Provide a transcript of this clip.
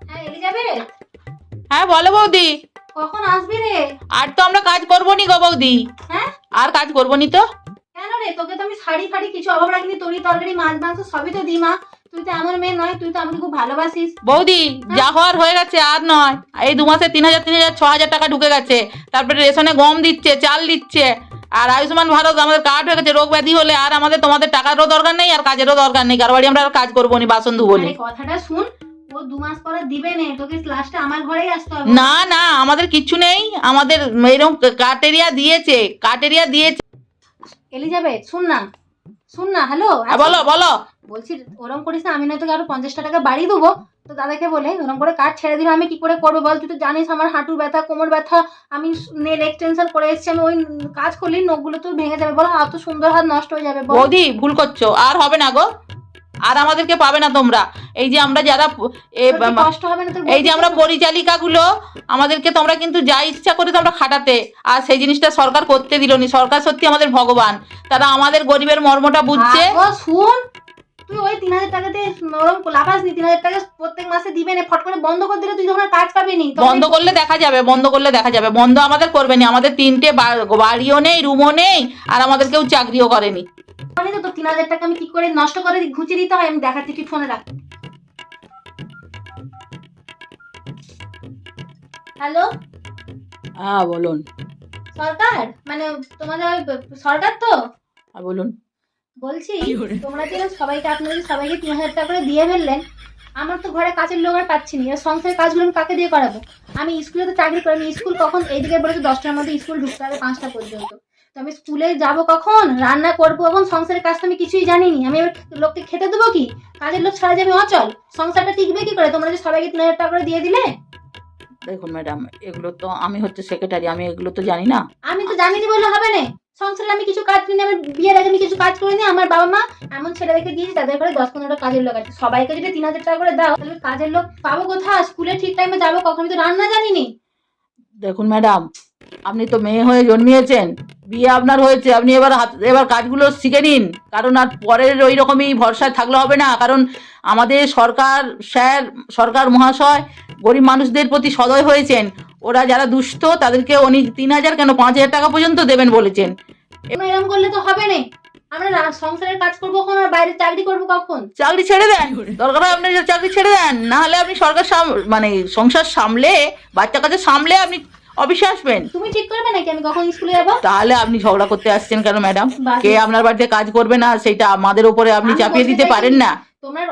হ্যাঁ এলিজাবেথ, হ্যাঁ বলো বৌদি। কখন আসবি রে? আর তো আমরা কাজ করবো নি গো বৌদি, হ্যাঁ আর কাজ করবো নি তো। কেন রে? তোকে তো আমি শাড়ি ফাড়ি কিছু অভাব রাখিনি, তরি তরকারি মাছ মাংস সবই তো দিই মা। তুই তো এমন মেয়ে নয়, তুই তো আমাকে খুব ভালোবাসিস। বৌদি যা হওয়ার হয়ে গেছে, আর নয়। এই 2 মাসে 3,000 6,000 টাকা ঢুকে গেছে। তারপরে রেশনে গম দিচ্ছে, চাল দিচ্ছে, আর আয়ুষ্মান ভারত আমাদের কার্ড হয়ে গেছে। রোগ ব্যাধি হলে আর আমাদের তোমাদের টাকারও দরকার নেই, আর কাজেরও দরকার নেই। কার বাড়ি আমরা আর কাজ করবো নি, বাসন ধুবো নি। আরে কথাটা শুন, ও 2 মাস পরে দিবে নে, তোকে লাস্টে আমার ঘরেই আসতে হবে। না না, আমাদের কিচ্ছু নেই। আমাদের এরকম কাটেরিয়া দিয়েছে, কাটেরিয়া দিয়েছে। এলিজাবেথ শোন না, শোন না, হ্যালো। বলো বলো। বলছি ওরম করিস না, আমি না তোকে আরো 50টা টাকা বাড়িয়ে দেবো। তো দাদাকে বলে ওরম করে কাজ ছেড়ে দিলে আমি কি করে করবো বল? তুই তো জানিস আমার হাঁটুর ব্যথা, কোমর ব্যথা। আমি নেল এক্সটেনশন করে এসেছি, আমি ওই কাজ করলেই নখগুলো তো ভেঙে যাবে। বল এত সুন্দর হাত নষ্ট হয়ে যাবে বল। বৌদি ভুল করছো, আর হবে না গো। আর আমাদেরকে পাবে না তোমরা। এই যে আমরা যারা তোর কি কষ্ট হবে না তোর? এই যে আমরা পরিচালিকা গুলো, আমাদেরকে তোমরা কিন্তু যা ইচ্ছা করে তোমরা খাটাতে, আর সেই জিনিসটা সরকার করতে দিল নি। সরকার সত্যি আমাদের ভগবান, তারা আমাদের গরিবের মর্মটা বুঝছে। শুন, তুই ওই 3,000 টাকাতে নরম লাফাস নি। 3,000 টাকা প্রত্যেক মাসে দিবে না, ফট করে বন্ধ করে দিলে তুই যখন আর কাজ পাবি নি। বন্ধ করলে দেখা যাবে, বন্ধ করলে দেখা যাবে। বন্ধ আমাদের করবে না। আমাদের 3টে বাড়িও নেই, রুমও নেই, আর আমাদের কেউ চাকরিও করেনি। জানি তো তোর 3,000 টাকা আমি কি করে নষ্ট করে ঘুচিয়ে দিতে হয়, আমি দেখাচ্ছি, তুই ফোনে রাখ। হ্যালো, হ্যাঁ বলুন। সরকার মানে তোমাদের ওই সরকার তো? হ্যাঁ বলুন। বলছি তোমরা যে সবাইকে, আপনাদের সবাইকে 3,000 টাকা করে দিয়ে ফেললেন, আমার তো ঘরে কাজের লোক আর পাচ্ছি না। এর সংসারের কাজগুলো আমি কাকে দিয়ে করাবো? আমি স্কুলে তো চাকরি করি, আমি স্কুল কখন এইদিকে বলেছে 10টার মধ্যে স্কুল ঢুকতে হবে 5টা পর্যন্ত। তো আমি স্কুলে যাব কখন, রান্না করবো কখন, সংসারের কাজ তো আমি কিছুই জানিনি। আমি এবার লোককে খেতে দেবো কি? কাজের লোক ছাড়া যে আমি অচল, সংসারটা টিকবে কি করে? তোমরা যে সবাইকে 3,000 টাকা করে দিয়ে দিলে। দেখুন ম্যাডাম, এগুলো তো আমি হচ্ছে সেক্রেটারি, আমি এগুলো তো জানি না। আমি তো জানিনি বললে হবে না। সংসারে আমি কিছু কাজ করিনি, আমার বিয়ের আগে আমি কিছু কাজ করিনি। আমার বাবা মা এমন ছেলে রেখে দিয়েছি, তাদের ঘরে 10-15টা কাজের লোক আছে। সবাইকে যদি 3,000 টাকা করে দাও, তাহলে কাজের লোক পাবো কোথায়? স্কুলে ঠিক টাইমে যাবো কখন? আমি তো রান্না জানিনি। দেখুন ম্যাডাম, আপনি তো মেয়ে হয়ে জন্মিয়েছেন, বিয়ে আপনার হয়েছে, আপনি এবার কাজগুলো শিখে নিন। কারণ আর পরের ওই রকমই ভরসায় থাকলে হবে না। কারণ আমাদের সরকার স্যার, সরকার মহাশয় গরিব মানুষদের প্রতি সদয় হয়েছেন। ওরা যারা দুস্থ তাদেরকে উনি 3,000 কেন 5,000 টাকা পর্যন্ত দেবেন বলেছেন। এরকম করলে তো হবে না। আমরা সংসারের কাজ করবো কখন, আর বাইরে চাকরি করবো কখন? চাকরি ছেড়ে দেন, দরকার হয় আপনি চাকরি ছেড়ে দেন। না হলে আপনি সরকার মানে সংসার সামলে, বাচ্চা কাছে সামলে আপনি অফিসে আসবেন। তুমি ঠিক করবে নাকি আমি কখন স্কুলে যাবো? তাহলে আপনি ঝগড়া করতে আসছেন কেন ম্যাডাম? বাস- কে আপনার বাড়িতে কাজ করবে না সেটা আমাদের উপরে আপনি আমি চাপিয়ে বলতে দিতে চাইছি, পারেন না। তোমরা